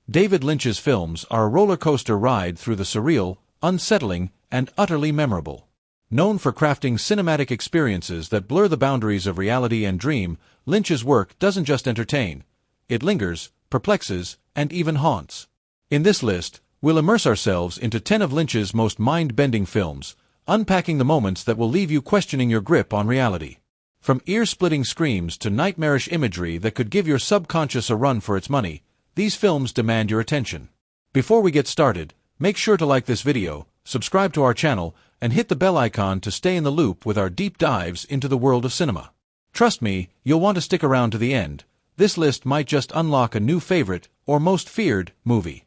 David Lynch's films are a roller coaster ride through the surreal, unsettling, and utterly memorable. Known for crafting cinematic experiences that blur the boundaries of reality and dream, Lynch's work doesn't just entertain. It lingers, perplexes, and even haunts. In this list, we'll immerse ourselves into 10 of Lynch's most mind-bending films, unpacking the moments that will leave you questioning your grip on reality. From ear-splitting screams to nightmarish imagery that could give your subconscious a run for its money, these films demand your attention. Before we get started, make sure to like this video, subscribe to our channel, and hit the bell icon to stay in the loop with our deep dives into the world of cinema. Trust me, you'll want to stick around to the end. This list might just unlock a new favorite, or most feared, movie.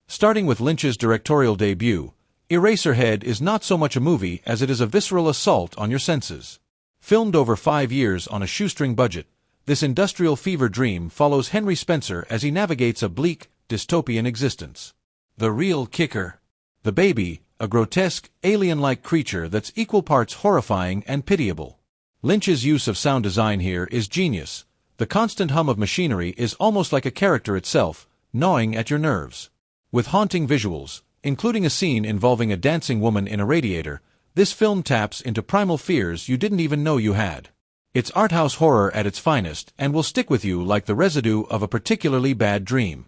Starting with Lynch's directorial debut, Eraserhead is not so much a movie as it is a visceral assault on your senses. Filmed over 5 years on a shoestring budget, this industrial fever dream follows Henry Spencer as he navigates a bleak, dystopian existence. The real kicker. The baby, a grotesque, alien-like creature that's equal parts horrifying and pitiable. Lynch's use of sound design here is genius. The constant hum of machinery is almost like a character itself, gnawing at your nerves. With haunting visuals, including a scene involving a dancing woman in a radiator, this film taps into primal fears you didn't even know you had. It's arthouse horror at its finest and will stick with you like the residue of a particularly bad dream.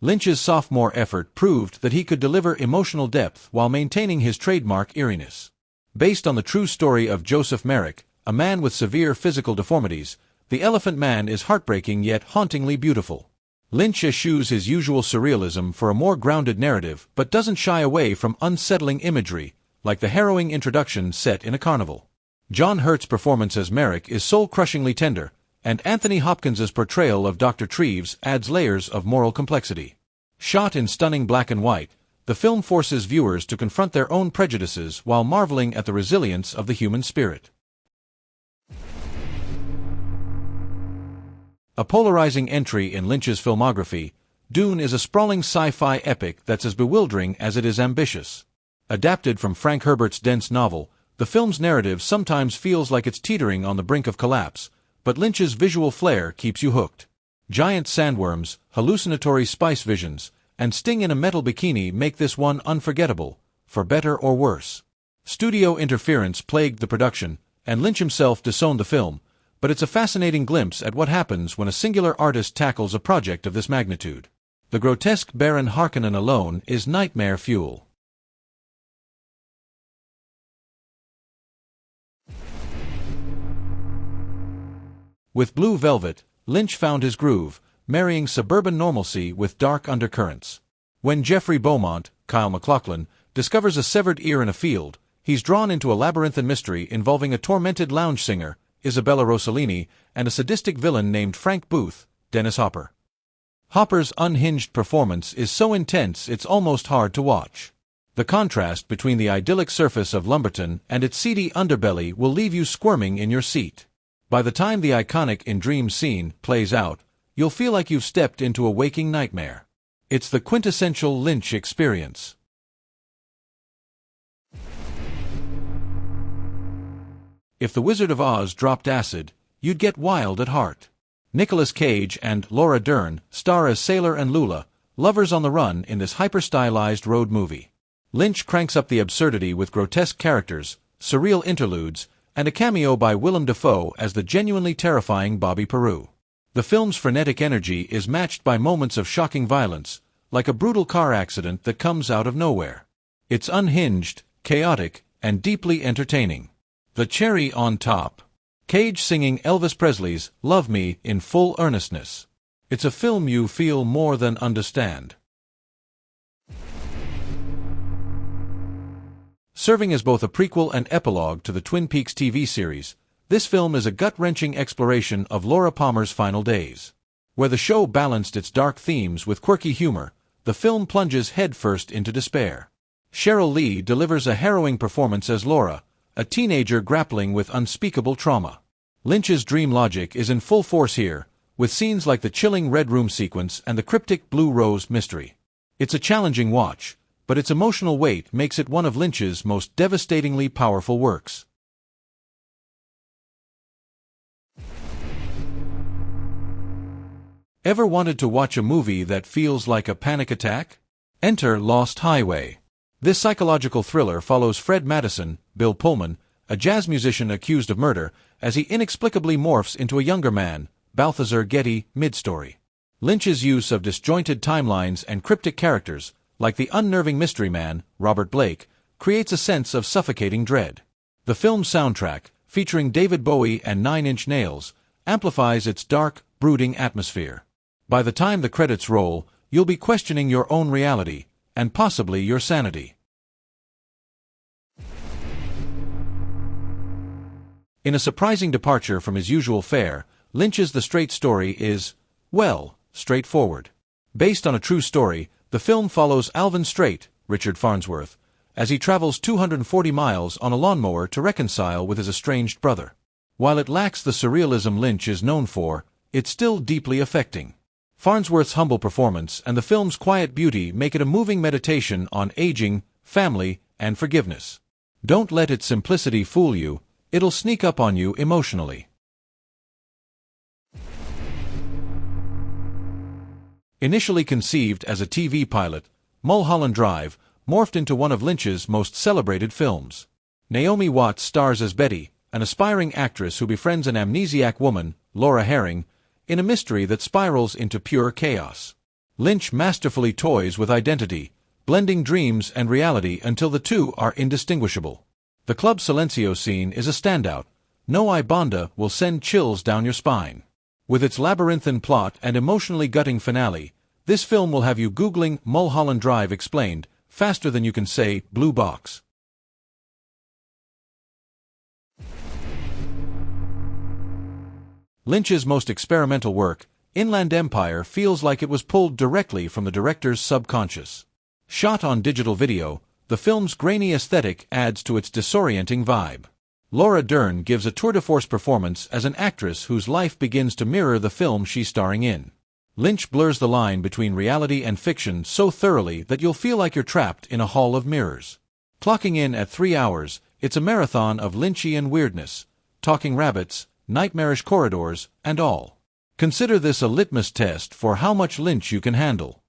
Lynch's sophomore effort proved that he could deliver emotional depth while maintaining his trademark eeriness. Based on the true story of Joseph Merrick, a man with severe physical deformities, The Elephant Man is heartbreaking yet hauntingly beautiful. Lynch eschews his usual surrealism for a more grounded narrative but doesn't shy away from unsettling imagery, like the harrowing introduction set in a carnival. John Hurt's performance as Merrick is soul-crushingly tender, and Anthony Hopkins's portrayal of Dr. Treves adds layers of moral complexity. Shot in stunning black and white, the film forces viewers to confront their own prejudices while marveling at the resilience of the human spirit. A polarizing entry in Lynch's filmography, Dune is a sprawling sci-fi epic that's as bewildering as it is ambitious. Adapted from Frank Herbert's dense novel, the film's narrative sometimes feels like it's teetering on the brink of collapse, but Lynch's visual flair keeps you hooked. Giant sandworms, hallucinatory spice visions, and Sting in a metal bikini make this one unforgettable, for better or worse. Studio interference plagued the production, and Lynch himself disowned the film, but it's a fascinating glimpse at what happens when a singular artist tackles a project of this magnitude. The grotesque Baron Harkonnen alone is nightmare fuel. With Blue Velvet, Lynch found his groove, marrying suburban normalcy with dark undercurrents. When Jeffrey Beaumont, Kyle MacLachlan, discovers a severed ear in a field, he's drawn into a labyrinthine mystery involving a tormented lounge singer, Isabella Rossellini, and a sadistic villain named Frank Booth, Dennis Hopper. Hopper's unhinged performance is so intense it's almost hard to watch. The contrast between the idyllic surface of Lumberton and its seedy underbelly will leave you squirming in your seat. By the time the iconic In Dreams scene plays out, you'll feel like you've stepped into a waking nightmare. It's the quintessential Lynch experience. If The Wizard of Oz dropped acid, you'd get wild at heart. Nicolas Cage and Laura Dern star as Sailor and Lula, lovers on the run in this hyper-stylized road movie. Lynch cranks up the absurdity with grotesque characters, surreal interludes, and a cameo by Willem Dafoe as the genuinely terrifying Bobby Peru. The film's frenetic energy is matched by moments of shocking violence, like a brutal car accident that comes out of nowhere. It's unhinged, chaotic, and deeply entertaining. The cherry on top. Cage singing Elvis Presley's Love Me in full earnestness. It's a film you feel more than understand. Serving as both a prequel and epilogue to the Twin Peaks TV series, this film is a gut-wrenching exploration of Laura Palmer's final days. Where the show balanced its dark themes with quirky humor, the film plunges headfirst into despair. Cheryl Lee delivers a harrowing performance as Laura, a teenager grappling with unspeakable trauma. Lynch's dream logic is in full force here, with scenes like the chilling Red Room sequence and the cryptic Blue Rose mystery. It's a challenging watch, but its emotional weight makes it one of Lynch's most devastatingly powerful works. Ever wanted to watch a movie that feels like a panic attack? Enter Lost Highway. This psychological thriller follows Fred Madison, Bill Pullman, a jazz musician accused of murder, as he inexplicably morphs into a younger man, Balthazar Getty, mid-story. Lynch's use of disjointed timelines and cryptic characters, like the unnerving mystery man, Robert Blake, creates a sense of suffocating dread. The film's soundtrack, featuring David Bowie and Nine Inch Nails, amplifies its dark, brooding atmosphere. By the time the credits roll, you'll be questioning your own reality, and possibly your sanity. In a surprising departure from his usual fare, Lynch's The Straight Story is, well, straightforward. Based on a true story, the film follows Alvin Straight, Richard Farnsworth, as he travels 240 miles on a lawnmower to reconcile with his estranged brother. While it lacks the surrealism Lynch is known for, it's still deeply affecting. Farnsworth's humble performance and the film's quiet beauty make it a moving meditation on aging, family, and forgiveness. Don't let its simplicity fool you, it'll sneak up on you emotionally. Initially conceived as a TV pilot, Mulholland Drive morphed into one of Lynch's most celebrated films. Naomi Watts stars as Betty, an aspiring actress who befriends an amnesiac woman, Laura Herring, in a mystery that spirals into pure chaos. Lynch masterfully toys with identity, blending dreams and reality until the two are indistinguishable. The Club Silencio scene is a standout. No I Banda will send chills down your spine. With its labyrinthine plot and emotionally gutting finale, this film will have you Googling Mulholland Drive explained faster than you can say blue box. Lynch's most experimental work, Inland Empire, feels like it was pulled directly from the director's subconscious. Shot on digital video, the film's grainy aesthetic adds to its disorienting vibe. Laura Dern gives a tour-de-force performance as an actress whose life begins to mirror the film she's starring in. Lynch blurs the line between reality and fiction so thoroughly that you'll feel like you're trapped in a hall of mirrors. Clocking in at 3 hours, it's a marathon of Lynchian weirdness, talking rabbits, nightmarish corridors, and all. Consider this a litmus test for how much Lynch you can handle.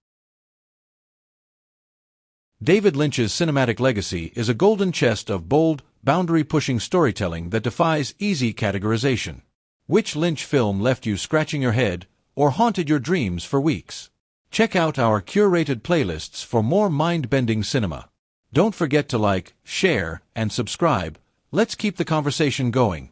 David Lynch's cinematic legacy is a golden chest of bold, boundary-pushing storytelling that defies easy categorization. Which Lynch film left you scratching your head or haunted your dreams for weeks? Check out our curated playlists for more mind-bending cinema. Don't forget to like, share, and subscribe. Let's keep the conversation going.